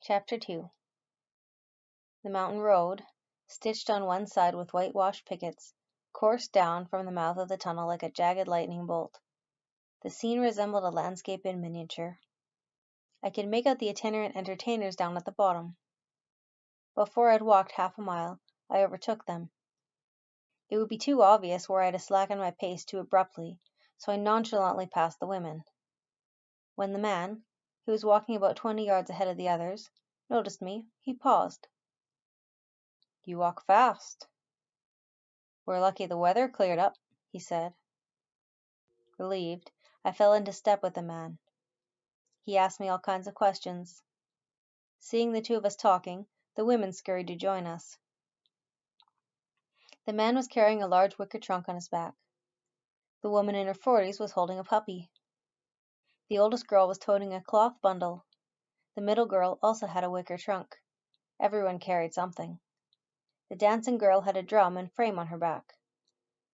Chapter 2. The mountain road, stitched on one side with whitewashed pickets, coursed down from the mouth of the tunnel like a jagged lightning bolt. The scene resembled a landscape in miniature. I could make out the itinerant entertainers down at the bottom. Before I had walked half a mile, I overtook them. It would be too obvious were I to slacken my pace too abruptly, so I nonchalantly passed the women. When the man, who was walking about 20 yards ahead of the others, noticed me, he paused. "You walk fast." "We're lucky the weather cleared up," he said. Relieved, I fell into step with the man. He asked me all kinds of questions. Seeing the two of us talking, the women scurried to join us. The man was carrying a large wicker trunk on his back. The woman in her 40s was holding a puppy. The oldest girl was toting a cloth bundle. The middle girl also had a wicker trunk. Everyone carried something. The dancing girl had a drum and frame on her back.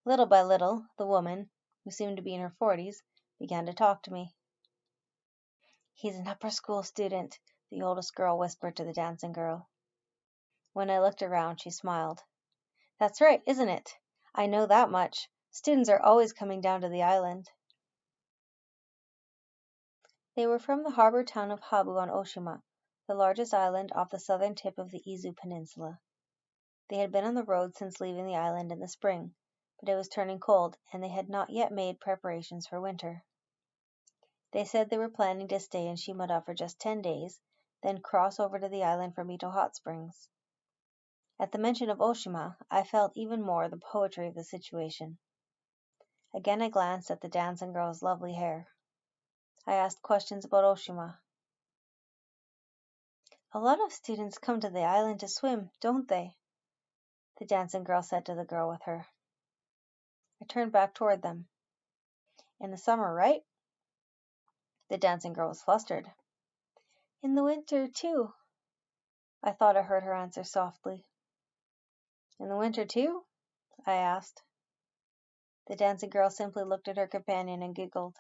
Little by little, the woman, who seemed to be in her 40s, began to talk to me. "He's an upper school student," the oldest girl whispered to the dancing girl. When I looked around, she smiled. "That's right, isn't it? I know that much. Students are always coming down to the island." They were from the harbor town of Habu on Oshima, the largest island off the southern tip of the Izu Peninsula. They had been on the road since leaving the island in the spring, but it was turning cold, and they had not yet made preparations for winter. They said they were planning to stay in Shimoda for just 10 days, then cross over to the island for Mito Hot Springs. At the mention of Oshima, I felt even more the poetry of the situation. Again I glanced at the dancing girl's lovely hair. I asked questions about Oshima. "A lot of students come to the island to swim, don't they?" the dancing girl said to the girl with her. I turned back toward them. "In the summer, right?" The dancing girl was flustered. "In the winter, too." I thought I heard her answer softly. "In the winter, too?" I asked. The dancing girl simply looked at her companion and giggled.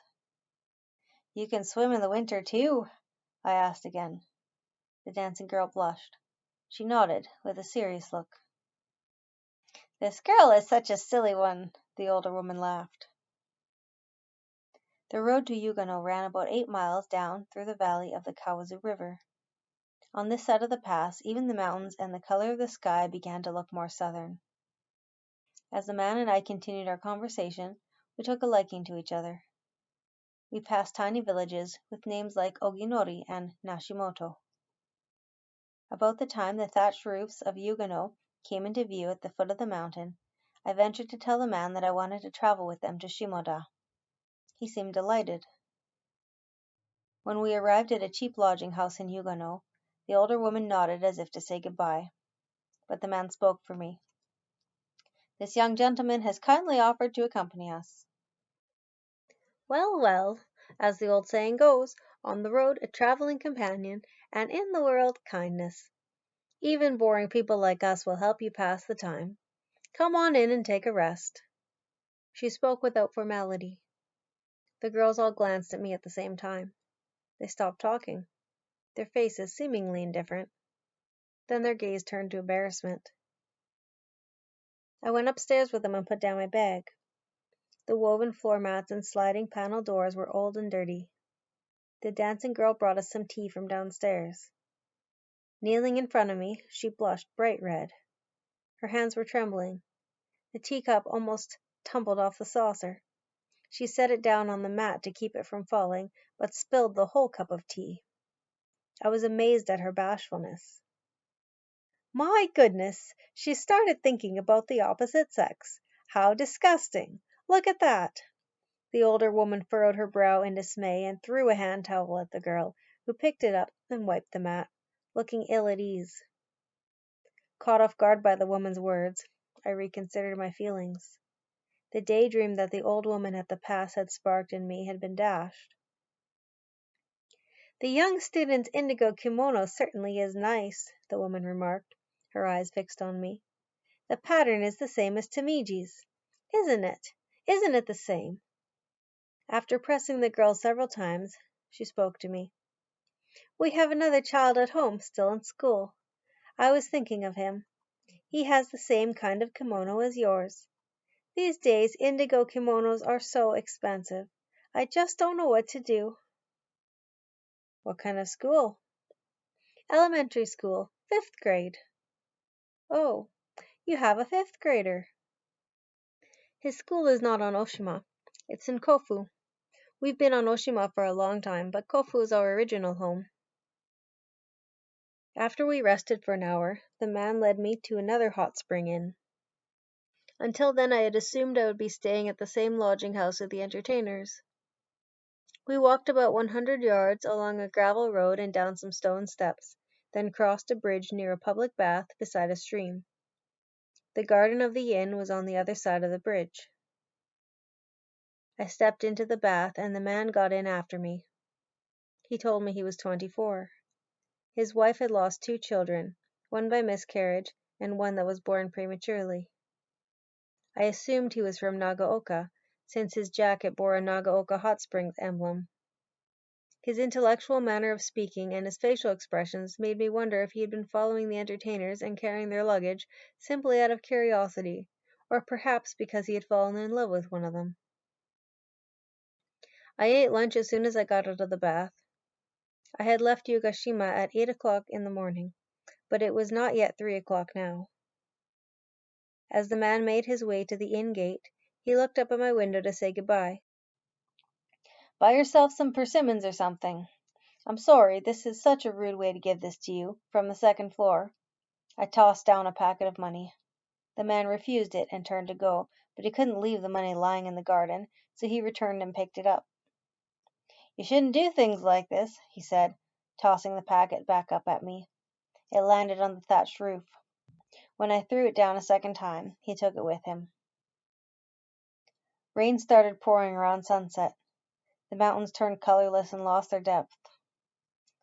"You can swim in the winter, too?" I asked again. The dancing girl blushed. She nodded, with a serious look. "This girl is such a silly one," the older woman laughed. The road to Yugano ran about 8 miles down through the valley of the Kawazu River. On this side of the pass, even the mountains and the color of the sky began to look more southern. As the man and I continued our conversation, we took a liking to each other. We passed tiny villages with names like Oginori and Nashimoto. About the time the thatched roofs of Yugano came into view at the foot of the mountain, I ventured to tell the man that I wanted to travel with them to Shimoda. He seemed delighted. When we arrived at a cheap lodging house in Yugano, the older woman nodded as if to say goodbye, but the man spoke for me. "This young gentleman has kindly offered to accompany us." Well, well, as the old saying goes, on the road a traveling companion, and in the world kindness. Even boring people like us will help you pass the time. Come on in and take a rest. She spoke without formality. The girls all glanced at me at the same time. They stopped talking, their faces seemingly indifferent. Then their gaze turned to embarrassment. I went upstairs with them and put down my bag. The woven floor mats and sliding panel doors were old and dirty. The dancing girl brought us some tea from downstairs. Kneeling in front of me, she blushed bright red. Her hands were trembling. The teacup almost tumbled off the saucer. She set it down on the mat to keep it from falling, but spilled the whole cup of tea. I was amazed at her bashfulness. My goodness, she started thinking about the opposite sex. How disgusting! Look at that! The older woman furrowed her brow in dismay and threw a hand towel at the girl, who picked it up and wiped the mat, looking ill at ease. Caught off guard by the woman's words, I reconsidered my feelings. The daydream that the old woman at the pass had sparked in me had been dashed. "The young student's indigo kimono certainly is nice," the woman remarked, her eyes fixed on me. "The pattern is the same as Tamiji's. Isn't it? Isn't it the same?" After pressing the girl several times, she spoke to me. We have another child at home, still in school. I was thinking of him. He has the same kind of kimono as yours. These days, indigo kimonos are so expensive. I just don't know what to do. What kind of school? Elementary school, 5th grade. Oh, you have a 5th grader. His school is not on Oshima. It's in Kofu. We've been on Oshima for a long time, but Kofu is our original home. After we rested for an hour, the man led me to another hot spring inn. Until then I had assumed I would be staying at the same lodging house with the entertainers. We walked about 100 yards along a gravel road and down some stone steps, then crossed a bridge near a public bath beside a stream. The garden of the inn was on the other side of the bridge. I stepped into the bath and the man got in after me. He told me he was 24. His wife had lost 2 children, one by miscarriage and one that was born prematurely. I assumed he was from Nagaoka, since his jacket bore a Nagaoka Hot Springs emblem. His intellectual manner of speaking and his facial expressions made me wonder if he had been following the entertainers and carrying their luggage simply out of curiosity, or perhaps because he had fallen in love with one of them. I ate lunch as soon as I got out of the bath. I had left Yugashima at 8 o'clock in the morning, but it was not yet 3 o'clock now. As the man made his way to the inn gate, he looked up at my window to say goodbye. Buy yourself some persimmons or something. I'm sorry, this is such a rude way to give this to you, from the 2nd floor. I tossed down a packet of money. The man refused it and turned to go, but he couldn't leave the money lying in the garden, so he returned and picked it up. You shouldn't do things like this, he said, tossing the packet back up at me. It landed on the thatched roof. When I threw it down a second time, he took it with him. Rain started pouring around sunset. The mountains turned colorless and lost their depth.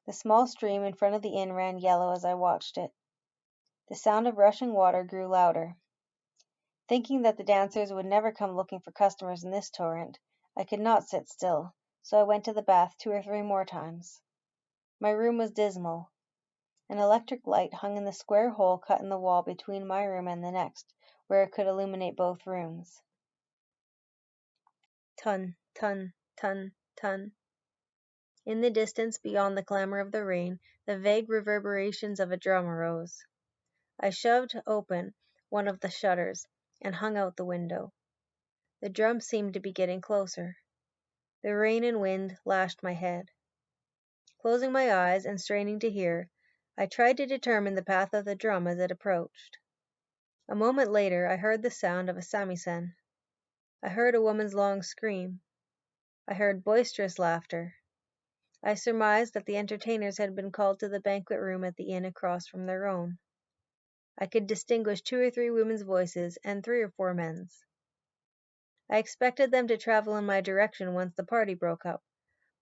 The small stream in front of the inn ran yellow as I watched it. The sound of rushing water grew louder. Thinking that the dancers would never come looking for customers in this torrent, I could not sit still, so I went to the bath 2 or 3 more times. My room was dismal. An electric light hung in the square hole cut in the wall between my room and the next, where it could illuminate both rooms. Tun, tun, tun, tun. In the distance, beyond the clamor of the rain, the vague reverberations of a drum arose. I shoved open one of the shutters and hung out the window. The drum seemed to be getting closer. The rain and wind lashed my head. Closing my eyes and straining to hear, I tried to determine the path of the drum as it approached. A moment later I heard the sound of a samisen. I heard a woman's long scream. I heard boisterous laughter. I surmised that the entertainers had been called to the banquet room at the inn across from their own. I could distinguish 2 or 3 women's voices and 3 or 4 men's. I expected them to travel in my direction once the party broke up,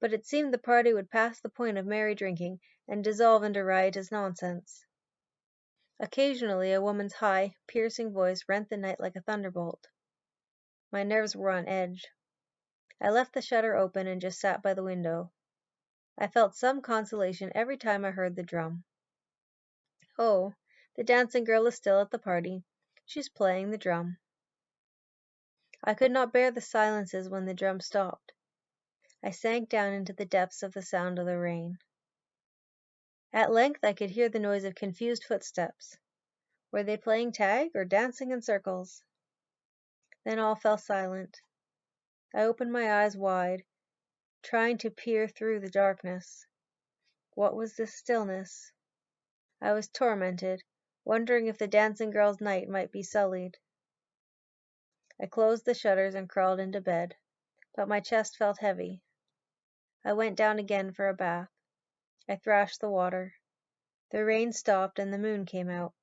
but it seemed the party would pass the point of merry drinking and dissolve into riotous nonsense. Occasionally a woman's high, piercing voice rent the night like a thunderbolt. My nerves were on edge. I left the shutter open and just sat by the window. I felt some consolation every time I heard the drum. Oh, the dancing girl is still at the party. She's playing the drum. I could not bear the silences when the drum stopped. I sank down into the depths of the sound of the rain. At length I could hear the noise of confused footsteps. Were they playing tag or dancing in circles? Then all fell silent. I opened my eyes wide, trying to peer through the darkness. What was this stillness? I was tormented, wondering if the dancing girl's night might be sullied. I closed the shutters and crawled into bed, but my chest felt heavy. I went down again for a bath. I thrashed the water. The rain stopped and the moon came out.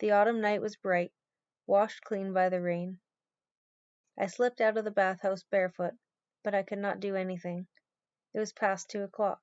The autumn night was bright, washed clean by the rain. I slipped out of the bathhouse barefoot, but I could not do anything. It was past 2 o'clock.